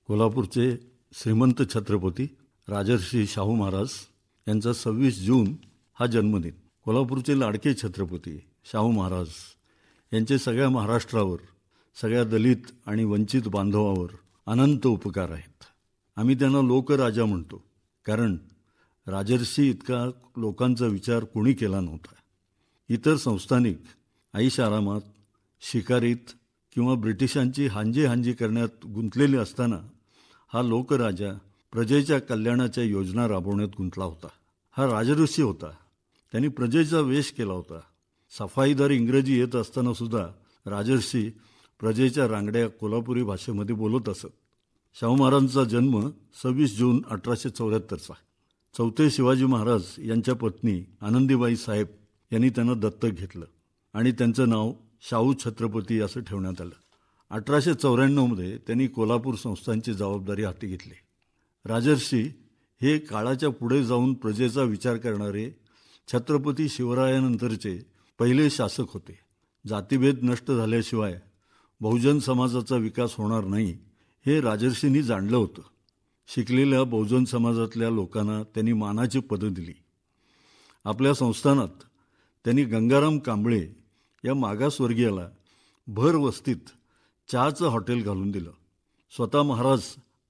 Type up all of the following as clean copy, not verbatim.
कोल्हापूरचे श्रीमंत छत्रपती राजर्षी शाहू महाराज यांचा 26 जून हा जन्मदिन. कोल्हापूरचे लाडके छत्रपती शाहू महाराज यांचे सगळ्या महाराष्ट्रावर, सगळ्या दलित आणि वंचित बांधवावर अनंत उपकार आहेत. आम्ही त्यांना लोकराजा म्हणतो, कारण राजर्षी इतका लोकांचा विचार कोणी केला नव्हता. इतर संस्थानिक ऐशारामात, शिकारीत किंवा ब्रिटिशांची हांजी करण्यात गुंतलेले असताना हा लोकराजा प्रजेच्या कल्याणाच्या योजना राबवण्यात गुंतला होता. हा राजर्षी होता. त्यांनी प्रजेचा वेश केला होता. सफाईदार इंग्रजी येत असताना सुद्धा राजर्षी प्रजेच्या रांगड्या कोल्हापुरी भाषेमध्ये बोलत असत. शाहू महाराजांचा जन्म 26 जून 1874चा. चौथे शिवाजी महाराज यांच्या पत्नी आनंदीबाई साहेब यांनी त्यांना दत्तक घेतलं आणि त्यांचं नाव शाहू छत्रपती असं ठेवण्यात आलं. 1894मध्ये त्यांनी कोल्हापूर संस्थांची जबाबदारी हाती घेतली. राजर्षी हे काळाच्या पुढे जाऊन प्रजेचा विचार करणारे छत्रपती शिवरायानंतरचे पहिले शासक होते. जातीभेद नष्ट झाल्याशिवाय बहुजन समाजाचा विकास होणार नाही हे राजर्षींनी जाणलं होतं. शिकलेल्या बहुजन समाजातल्या लोकांना त्यांनी मानाची पदं दिली. आपल्या संस्थानात त्यांनी गंगाराम कांबळे या मागासवर्गीयाला भर वस्तीत चहाचं हॉटेल घालून दिलं. स्वतः महाराज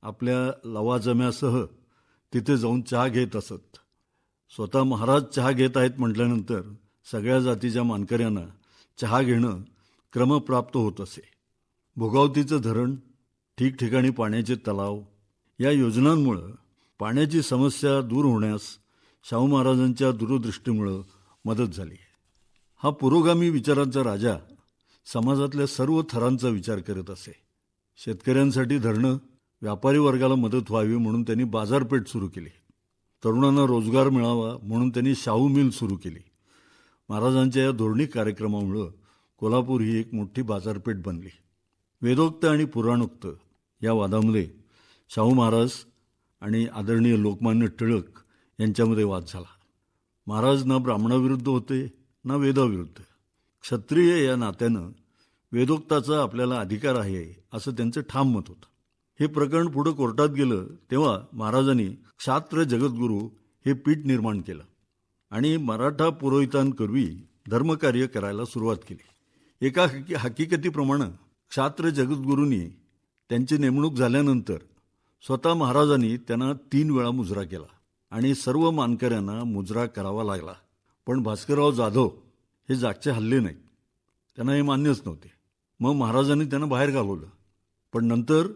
आपल्या लवाजम्यासह तिथे जाऊन चहा घेत असत. स्वतः महाराज चहा घेत आहेत म्हटल्यानंतर सगळ्या जातीच्या मानकऱ्यांना चहा घेणं क्रमप्राप्त होत असे. भोगावतीचं धरण, ठिकठिकाणी पाण्याचे तलाव या योजनांमुळं पाण्याची समस्या दूर होण्यास शाहू महाराजांच्या दूरदृष्टीमुळं मदत झाली. हा पुरोगामी विचारांचा राजा समाजातल्या सर्व थरांचा विचार करत असे. शेतकऱ्यांसाठी धरणं, व्यापारी वर्गाला मदत व्हावी म्हणून त्यांनी बाजारपेठ सुरू केली. तरुणांना रोजगार मिळावा म्हणून त्यांनी शाहू मिल सुरू केली. महाराजांच्या या धोरणी कार्यक्रमामुळं कोल्हापूर ही एक मोठी बाजारपेठ बनली. वेदोक्त आणि पुराणोक्त या वादामध्ये शाहू महाराज आणि आदरणीय लोकमान्य टिळक यांच्यामध्ये वाद झाला. महाराज ना ब्राह्मणाविरुद्ध होते ना वेदाविरुद्ध. क्षत्रिय या नात्यानं वेदोक्ताचा आपल्याला अधिकार आहे असं त्यांचं ठाम मत होतं. हे प्रकरण पुढं कोर्टात गेलं तेव्हा महाराजांनी क्षात्र जगद्गुरू हे पीठ निर्माण केलं आणि मराठा पुरोहितांकरवी धर्मकार्य करायला सुरुवात केली. एका हकीकतीप्रमाणे क्षात्र जगद्गुरूंनी त्यांची नेमणूक झाल्यानंतर स्वतः महाराजांनी त्यांना 3 वेळा मुजरा केला आणि सर्व मानकऱ्यांना मुजरा करावा लागला. पण भास्करराव जाधव हे जागचे हल्ले नाहीत. त्यांना हे मान्यच नव्हते. मग महाराजांनी त्यांना बाहेर घालवलं. पण नंतर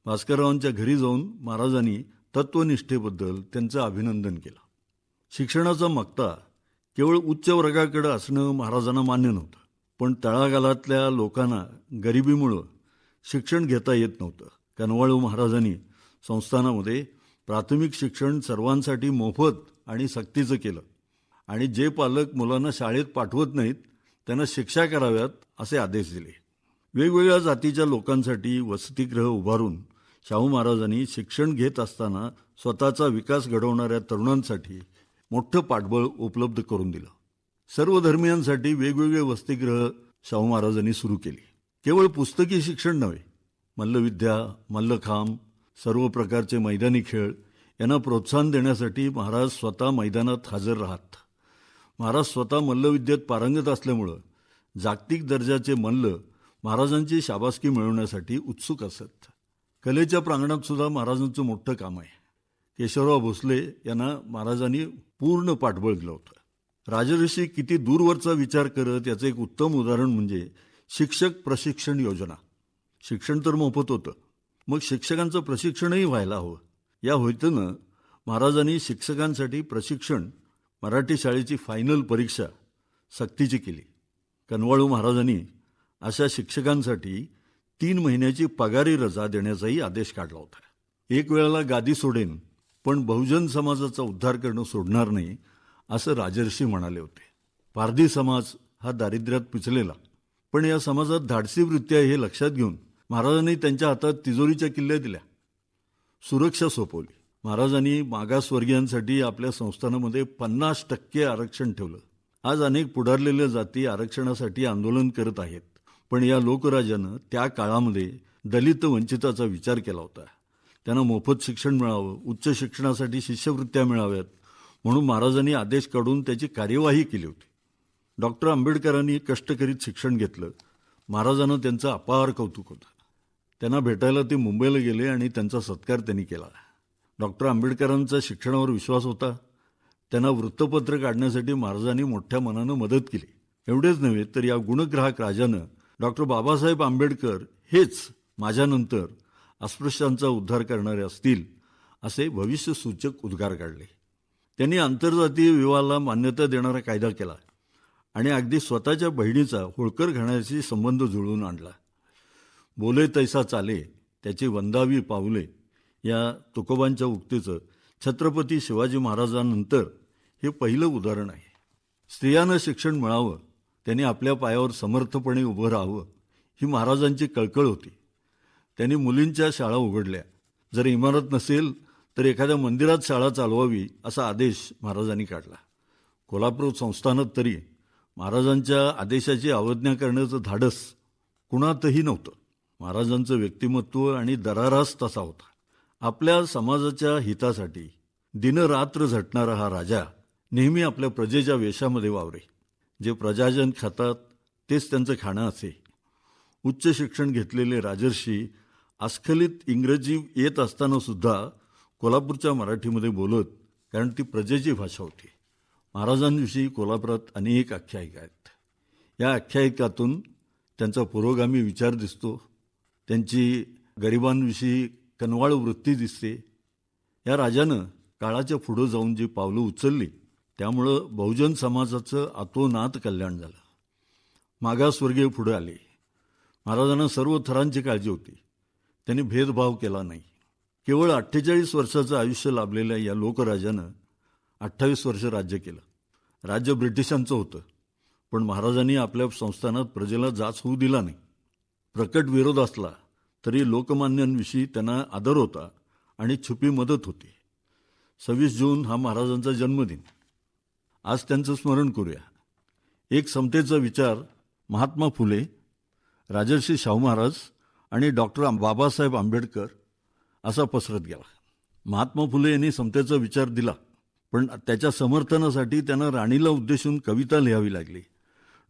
भास्कररावांच्या घरी जाऊन महाराजांनी तत्वनिष्ठेबद्दल त्यांचं अभिनंदन केलं. शिक्षणाचा मक्ता केवळ उच्च वर्गाकडे असणं महाराजांना मान्य नव्हतं. पण तळागाळातल्या लोकांना गरिबीमुळं शिक्षण घेता येत नव्हतं. कनवाळू महाराजांनी संस्थानामध्ये प्राथमिक शिक्षण सर्वांसाठी मोफत आणि सक्तीचं केलं आणि जे पालक मुलांना शाळेत पाठवत नाहीत त्यांना शिक्षा कराव्यात असे आदेश दिले. वेगवेगळ्या जातीच्या लोकांसाठी वसतिगृह उभारून शाहू महाराजांनी शिक्षण घेत असताना स्वतःचा विकास घडवणाऱ्या तरुणांसाठी मोठं पाठबळ उपलब्ध करून दिलं. सर्व धर्मियांसाठी वेगवेगळे वसतिगृह शाहू महाराजांनी सुरू केली. केवळ पुस्तकी शिक्षण नव्हे, मल्लविद्या, मल्लखांब, सर्व प्रकारचे मैदानी खेळ यांना प्रोत्साहन देण्यासाठी महाराज स्वतः मैदानात हजर राहत. महाराज स्वतः मल्लविद्येत पारंगत असल्यामुळं जागतिक दर्जाचे मल्ल महाराजांची शाबासकी मिळवण्यासाठी उत्सुक असत. कलेच्या प्रांगणात सुद्धा महाराजांचं मोठं काम आहे. केशवराव भोसले यांना महाराजांनी पूर्ण पाठबळ दिलं होतं. राजर्षी किती दूरवरचा विचार करत याचं एक उत्तम उदाहरण म्हणजे शिक्षक प्रशिक्षण योजना. शिक्षण तर मोफत होतं, मग शिक्षकांचं प्रशिक्षणही व्हायला हवं. या हेतूनं महाराजांनी शिक्षकांसाठी प्रशिक्षण मराठी शाळेची फायनल परीक्षा सक्तीची केली. कनवाळू महाराजांनी अशा शिक्षकांसाठी 3 महिन्याची पगारी रजा देण्याचाही आदेश काढला होता. एक वेळेला गादी सोडेन पण बहुजन समाजाचा उद्धार करणं सोडणार नाही असं राजर्षी म्हणाले होते. पारधी समाज हा दारिद्र्यात पिचलेला, पण या समाजात धाडसी वृत्ती आहे हे लक्षात घेऊन महाराजांनी त्यांच्या हातात तिजोरीच्या किल्ल्या दिल्या, सुरक्षा सोपवली. महाराजांनी मागासवर्गीयांसाठी आपल्या संस्थानामध्ये 50% आरक्षण ठेवलं. आज अनेक पुढारलेल्या जाती आरक्षणासाठी आंदोलन करत आहेत. पण या लोकराजानं त्या काळामध्ये दलित वंचिताचा विचार केला होता. त्यांना मोफत शिक्षण मिळावं, उच्च शिक्षणासाठी शिष्यवृत्त्या मिळाव्यात म्हणून महाराजांनी आदेश काढून त्याची कार्यवाही केली होती. डॉक्टर आंबेडकरांनी कष्ट करीत शिक्षण घेतलं. महाराजांना त्यांचं अपार कौतुक होतं. त्यांना भेटायला ते मुंबईला गेले आणि त्यांचा सत्कार त्यांनी केला. डॉक्टर आंबेडकरांचा शिक्षणावर विश्वास होता. त्यांना वृत्तपत्र काढण्यासाठी महाराजांनी मोठ्या मनानं मदत केली. एवढेच नव्हे तर या गुणग्राहक राजानं डॉक्टर बाबासाहेब आंबेडकर हेच माझ्यानंतर अस्पृश्यांचा उद्धार करणारे असतील असे भविष्यसूचक उद्गार काढले. त्यांनी आंतरजातीय विवाहाला मान्यता देणारा कायदा केला आणि अगदी स्वतःच्या बहिणीचा होळकर घराण्याशी संबंध जुळवून आणला. बोले तैसा चाले त्याची वंदावी पाऊले या तुकोबांच्या उक्तीचं छत्रपती शिवाजी महाराजांनंतर हे पहिलं उदाहरण आहे. स्त्रियांना शिक्षण मिळावं, त्यांनी आपल्या पायावर समर्थपणे उभं राहावं ही महाराजांची कळकळ होती. त्यांनी मुलींच्या शाळा उघडल्या. जर इमारत नसेल तर एखाद्या मंदिरात शाळा चालवावी असा आदेश महाराजांनी काढला. कोल्हापूर संस्थानात तरी महाराजांच्या आदेशाची अवज्ञा करण्याचं धाडस कुणातही नव्हतं. महाराजांचं व्यक्तिमत्व आणि दराराच तसा होता. आपल्या समाजाच्या हितासाठी दिनरात्र झटणारा हा राजा नेहमी आपल्या प्रजेच्या वेशामध्ये वावरे. जे प्रजाजन खातात तेच त्यांचं खाणं असे. उच्च शिक्षण घेतलेले राजर्षी अस्खलित इंग्रजी येत असताना सुद्धा कोल्हापूरच्या मराठीमध्ये बोलत, कारण ती प्रजेची भाषा होती. महाराजांविषयी कोल्हापुरात अनेक आख्यायिका आहेत. या आख्यायिकातून त्यांचा पुरोगामी विचार दिसतो. त्यांची गरिबांविषयी कनवाळ वृत्ती दिसते. या राजानं काळाच्या पुढं जाऊन जी पावलं उचलली त्यामुळं बहुजन समाजाचं अतोनात कल्याण झालं. मागासवर्गीय पुढे आले. महाराजांना सर्व थरांची काळजी होती. त्यांनी भेदभाव केला नाही. केवळ 48 वर्षाचं आयुष्य लाभलेल्या या लोकराजानं 28 वर्ष राज्य केलं. राज्य ब्रिटिशांचं होतं, पण महाराजांनी आपल्या संस्थानात प्रजेला जाच होऊ दिला नाही. प्रकट विरोध असला तरी लोकमान्यांविषयी त्यांना आदर होता आणि छुपी मदत होती. 26 जून हा महाराजांचा जन्मदिन. आज त्यांचं स्मरण करूया. एक समतेचा विचार महात्मा फुले, राजर्षी शाहू महाराज आणि डॉक्टर बाबासाहेब आंबेडकर असा पसरत गेला. महात्मा फुले यांनी समतेचा विचार दिला, पण त्याच्या समर्थनासाठी त्यांना राणीला उद्देशून कविता लिहावी लागली.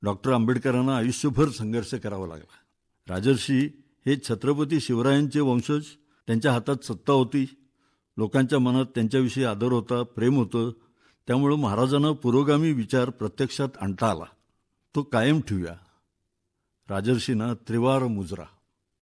डॉक्टर आंबेडकरांना आयुष्यभर संघर्ष करावा लागला. राजर्षी हे छत्रपती शिवरायांचे वंशज. त्यांच्या हातात सत्ता होती. लोकांच्या मनात त्यांच्याविषयी आदर होता, प्रेम होतं. त्यामुळं महाराजांना पुरोगामी विचार प्रत्यक्षात आणता आला. तो कायम ठेवूया. राजर्षींना त्रिवार मुजरा.